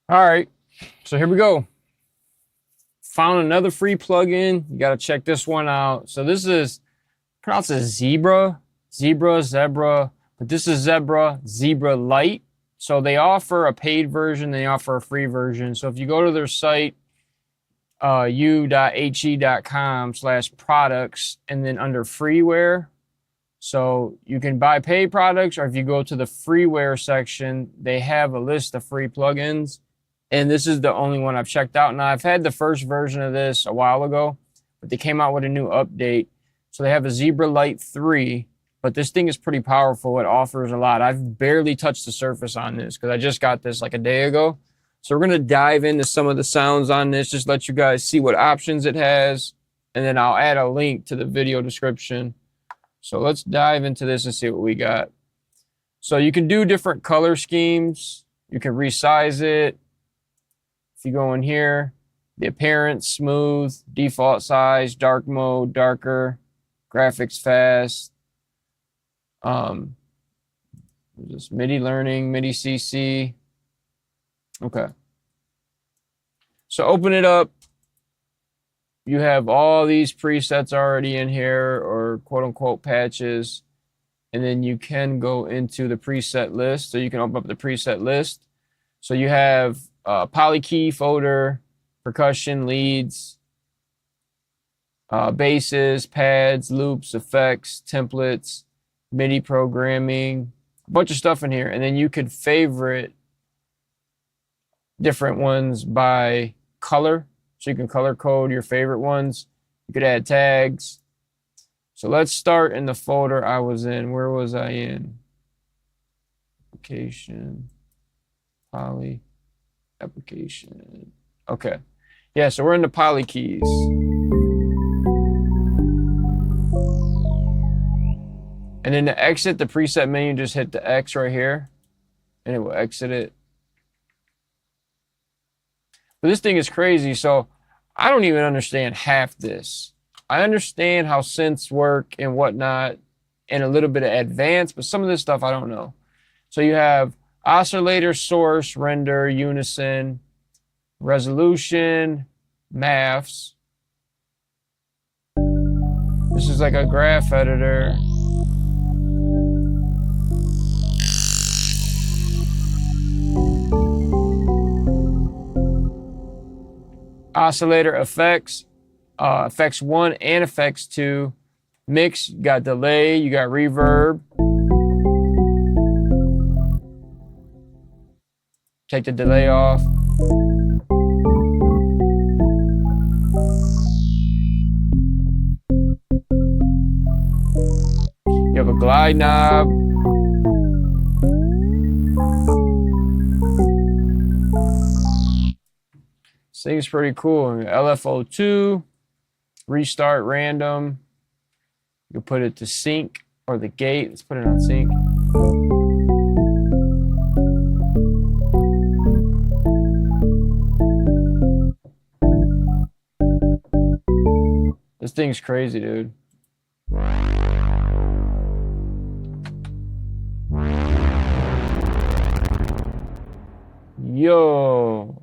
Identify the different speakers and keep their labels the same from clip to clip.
Speaker 1: All right, so here we go. Found another free plugin. You got to check this one out. So this is pronounced as Zebra, but this is Zebralite. So they offer a paid version, they offer a free version. So if you go to their site, u.he.com/products, and then under freeware, so you can buy paid products, or if you go to the freeware section, they have a list of free plugins. And this is the only one I've checked out. Now, I've had the first version of this a while ago, but they came out with a new update. So they have a Zebralette3, but this thing is pretty powerful. It offers a lot. I've barely touched the surface on this because I just got this like a day ago. So we're going to dive into some of the sounds on this, just let you guys see what options it has. And then I'll add a link to the video description. So let's dive into this and see what we got. So you can do different color schemes. You can resize it. If you go in here, the appearance, smooth, default size, dark mode, darker, graphics fast. Just MIDI learning, MIDI CC. Okay. So open it up. You have all these presets already in here, or quote unquote patches. And then you can go into the preset list. So you can open up the preset list. So you have polykey folder, percussion, leads, basses, pads, loops, effects, templates, MIDI programming, a bunch of stuff in here. And then you could favorite different ones by color. So you can color code your favorite ones. You could add tags. So let's start in the folder I was in. Where was I in? Application, poly, application. Okay. Yeah, so we're in the poly keys. And then to exit the preset menu, just hit the X right here, and it will exit it. But this thing is crazy, so I don't even understand half this. I understand how synths work and whatnot, and a little bit of advanced, but some of this stuff I don't know. So you have oscillator, source, render, unison, resolution, maths. This is like a graph editor. Oscillator effects, effects 1 and effects 2. Mix, you got delay, you got reverb. Take the delay off. You have a glide knob. This thing's pretty cool. LFO2, restart random. You put it to sync or the gate. Let's put it on sync. This thing's crazy, dude. Yo.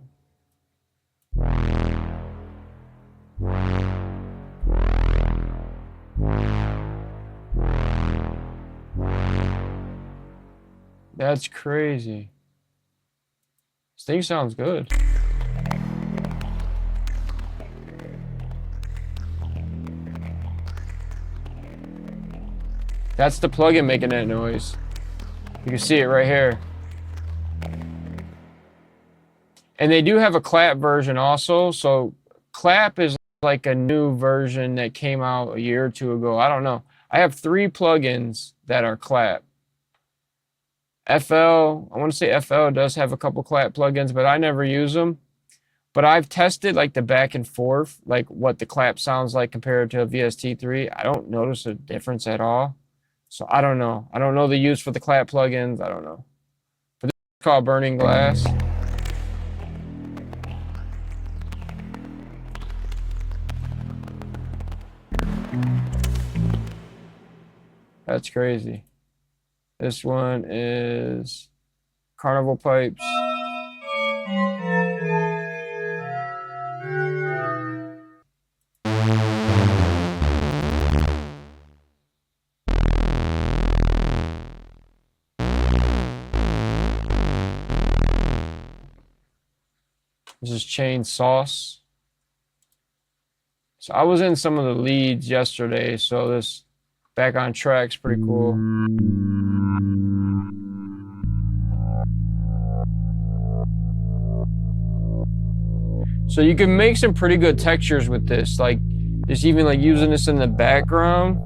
Speaker 1: That's crazy. This thing sounds good. That's the plugin making that noise. You can see it right here. And they do have a clap version also. So clap is like a new version that came out a year or two ago. I don't know. I have 3 plugins that are clap. FL, I want to say FL does have a couple clap plugins, but I never use them. But I've tested like the back and forth, like what the clap sounds like compared to a VST3. I don't notice a difference at all. So I don't know. I don't know the use for the clap plugins. I don't know. But this is called Burning Glass. That's crazy. This one is Carnival Pipes. This is chain sauce. So I was in some of the leads yesterday, so this back on track's pretty cool. So you can make some pretty good textures with this, like just even like using this in the background.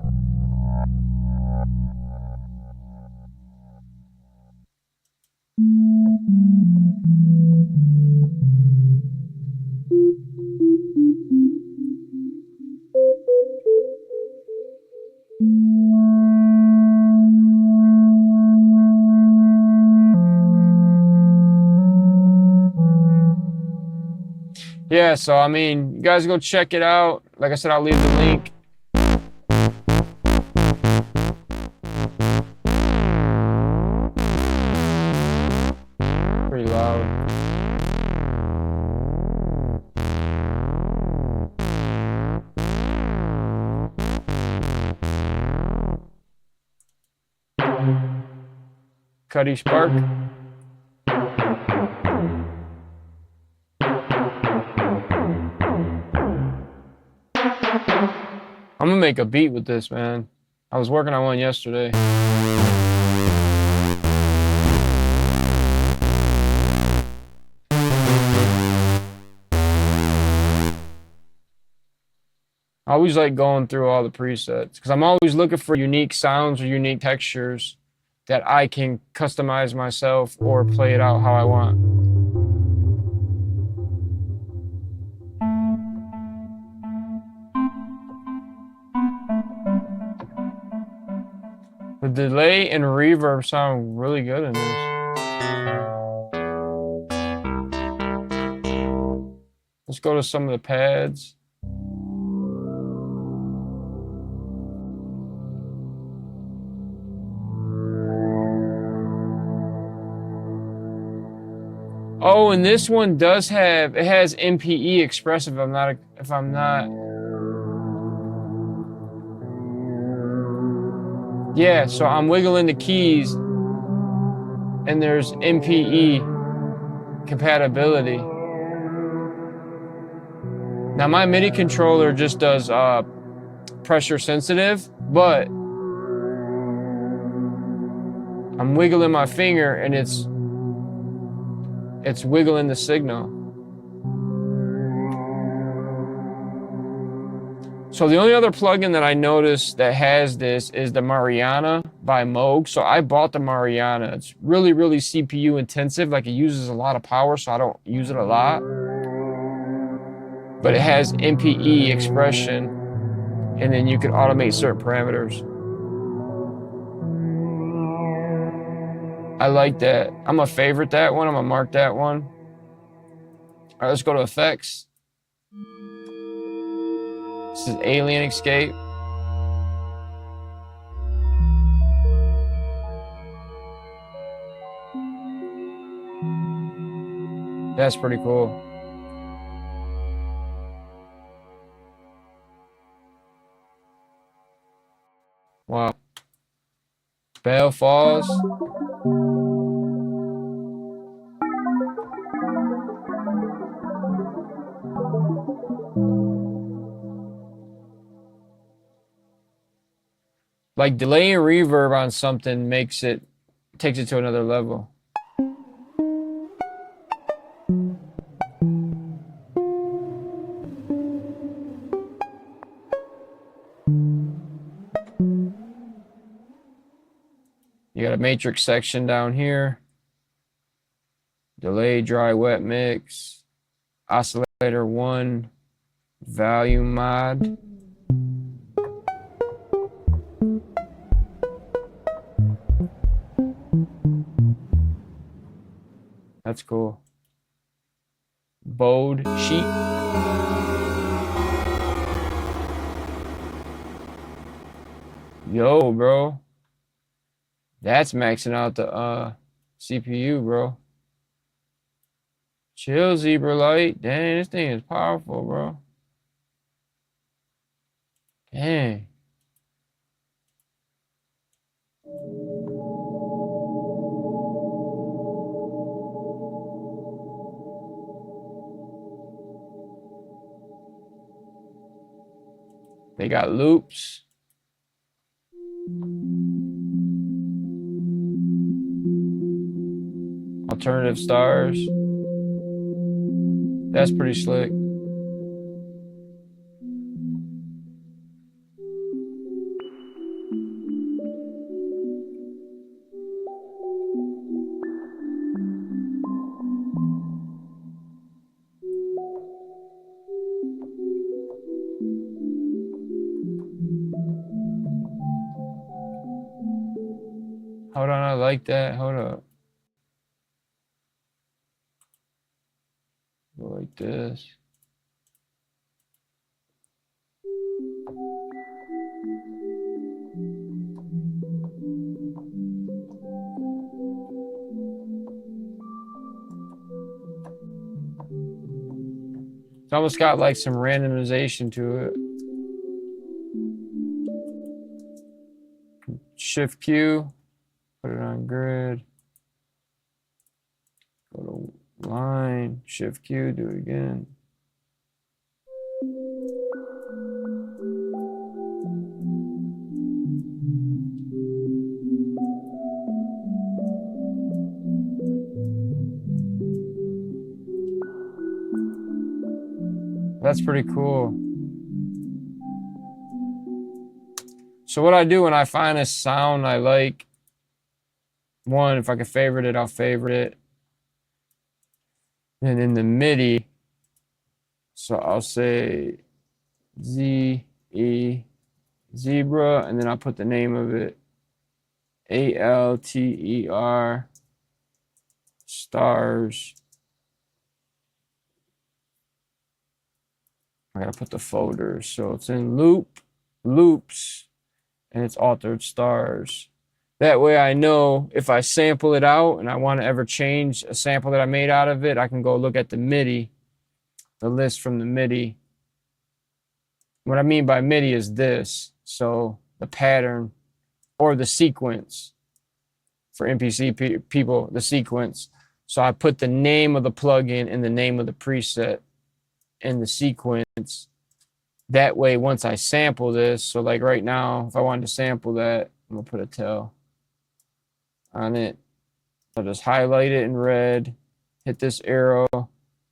Speaker 1: Yeah, so I mean, you guys go check it out. Like I said, I'll leave the link. Pretty loud. Cuddy Spark. I'm gonna make a beat with this, man. I was working on one yesterday. I always like going through all the presets because I'm always looking for unique sounds or unique textures that I can customize myself or play it out how I want. The delay and reverb sound really good in this. Let's go to some of the pads. Oh, and this one does have, it has MPE expressive if I'm not. Yeah, so I'm wiggling the keys and there's MPE compatibility. Now my MIDI controller just does pressure sensitive, but I'm wiggling my finger and it's wiggling the signal. So the only other plugin that I noticed that has this is the Mariana by Moog. So I bought the Mariana. It's really, really CPU intensive. Like it uses a lot of power, so I don't use it a lot. But it has MPE expression, and then you can automate certain parameters. I like that. I'm gonna favorite that one. I'm gonna mark that one. All right, let's go to effects. This is Alien Escape. That's pretty cool. Wow. Bell Falls. Like delay and reverb on something takes it to another level. You got a matrix section down here. Delay, dry, wet mix. Oscillator 1. Volume mod. That's cool. Bode sheet. Yo, bro. That's maxing out the CPU, bro. Chill, Zebralette. Dang, this thing is powerful, bro. Dang. They got loops. Alternative stars. That's pretty slick. Hold on, I like that. Hold up. Go like this. It's almost got like some randomization to it. Shift Q, put it on grid. Go to line, Shift Q, do it again. That's pretty cool. So what I do when I find a sound I like, one, if I can favorite it, I'll favorite it. And in the MIDI, so I'll say Zebra, and then I'll put the name of it, ALTER, stars. I gotta put the folder. So it's in loops, and it's altered stars. That way I know if I sample it out and I want to ever change a sample that I made out of it, I can go look at the MIDI, the list from the MIDI. What I mean by MIDI is this. So the pattern or the sequence for MPC people, the sequence. So I put the name of the plugin and the name of the preset in the sequence. That way, once I sample this, so like right now, if I wanted to sample that, I'm gonna put a tail on it. I'll just highlight it in red, hit this arrow,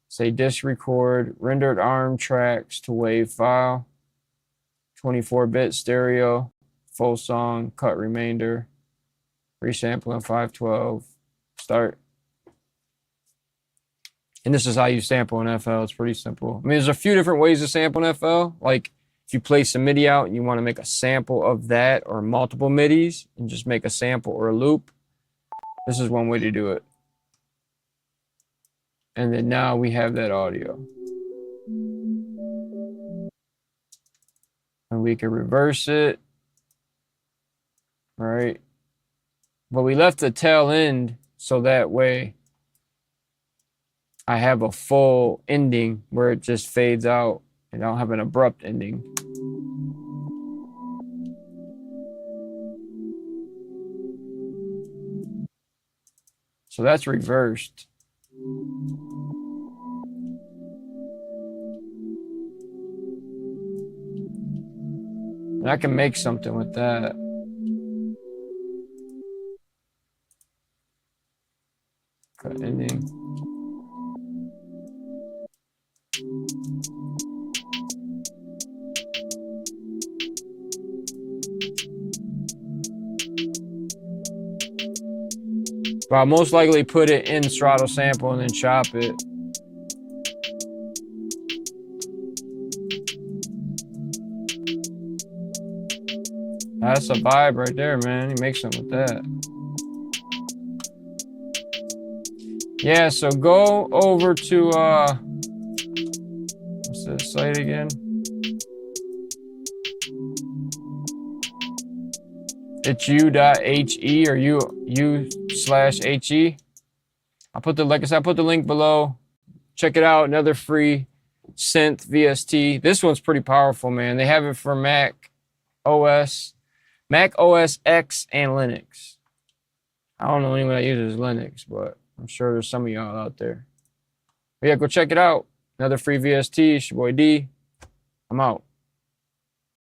Speaker 1: say disk record, rendered ARM tracks to wave file, 24-bit stereo, full song, cut remainder, resample in 512, start. And this is how you sample in FL. It's pretty simple. I mean, there's a few different ways to sample in FL. Like if you place a MIDI out and you want to make a sample of that or multiple MIDIs and just make a sample or a loop, this is one way to do it. And then now we have that audio. And we can reverse it, right? But we left the tail end so that way I have a full ending where it just fades out and I don't have an abrupt ending. So that's reversed. And I can make something with that. Cut ending. But I'll most likely put it in throttle sample and then chop it. That's a vibe right there, man. You make something with that. Yeah, so go over to what's the site again? It's u.he or u/he. I'll put the, like I said, I'll put the link below. Check it out. Another free synth VST. This one's pretty powerful, man. They have it for Mac OS X, and Linux. I don't know anyone that uses Linux, but I'm sure there's some of y'all out there. But yeah, go check it out. Another free VST. It's your boy D. I'm out.